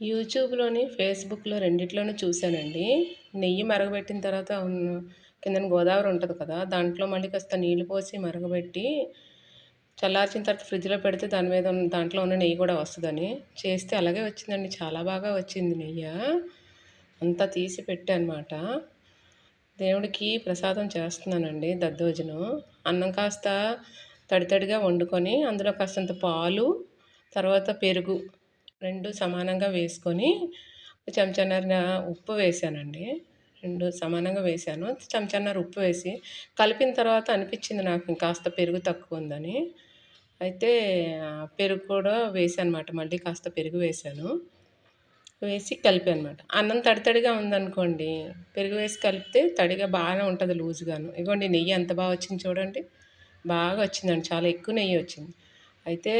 యూట్యూబ్‌లోని, ఫేస్‌బుక్‌లో రెండిట్లోనూ చూసానండి. నెయ్యి మరగబెట్టిన తర్వాత కిందన గోదావరి ఉంటది కదా! దాంట్లో మళ్ళీ కాస్త నీళ్లు పోసి మరగబెట్టి, చల్లార్చిన తర్వాత ఫ్రిడ్జ్‌లో పెడితే దాంట్లో ఉన్న నెయ్యి కూడా వస్తదని. చేస్తే అలాగే వచ్చిందండి. చాలా బాగా వచ్చింది నెయ్య. అంతా తీసి పెట్టానమాట. దేవుడికి ప్రసాదం చేస్తున్నానండి దద్దోజనం. అన్నం కాస్త తడిగా వండుకొని, అందులో కాస్తంత పాలు, తర్వాత పెరుగు 2 సమానంగా వేసుకొని, చెంచాన్నర ఉప్పు వేశానండి. 2 సమానంగా వేశాను. చెంచాన్నర ఉప్పు వేసి, కలిపిన తర్వాత అనిపిచ్చింది నాకు ఇంకాస్త పెరుగు తక్కువుందని. అయితే పెరుగు కూడా వేశానమాట. మళ్ళీ కాస్త పెరుగు వేశాను. వేసి కలిపానమాట. అన్నం తడిగా ఉందనుకోండి, పెరుగు వేసి కలిపితే తడిగా బాగానే ఉంటది లూజ్‌గాను. ఇగోండి నెయ్యి ఎంత వచ్చింది చూడండి. బాగా వచ్చిందండి. చాలా ఎక్కువ నెయ్యి వచ్చింది. అయితే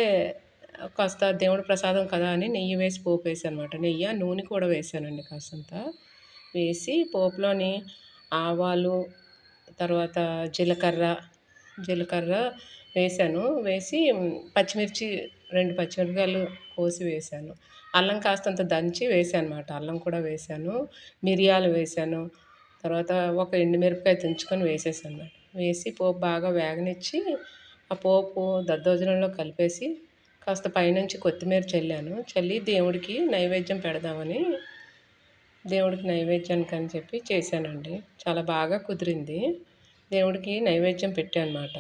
కాస్త దేవుడి ప్రసాదం కదా అని నెయ్యి వేసి పోపేసానమాట. నూనె కూడా వేసానండి కాసంత. వేసి పోపులోని ఆవాలు, తర్వాత జీలకర్ర వేశాను. వేసి పచ్చిమిర్చి 2 పచ్చిమిరపకాయలు కోసి వేశాను. అల్లం కాస్తంత దంచి వేశానమాట. అల్లం కూడా వేశాను. మిరియాలు వేశాను. తర్వాత ఒక ఎండుమిరపకాయ తుంచుకొని వేసేసానమాట. వేసి పోపు బాగా వేగనిచ్చి, ఆ పోపు దద్దోజనంలో కలిపేసి, కాస్త పైనుంచి కొత్తిమీర చల్లాను. చల్లి దేవుడికి నైవేద్యం పెడదామని, దేవుడికి నైవేద్యానికని చెప్పి చేశానండి. చాలా బాగా కుదిరింది. దేవుడికి నైవేద్యం పెట్టానమాట.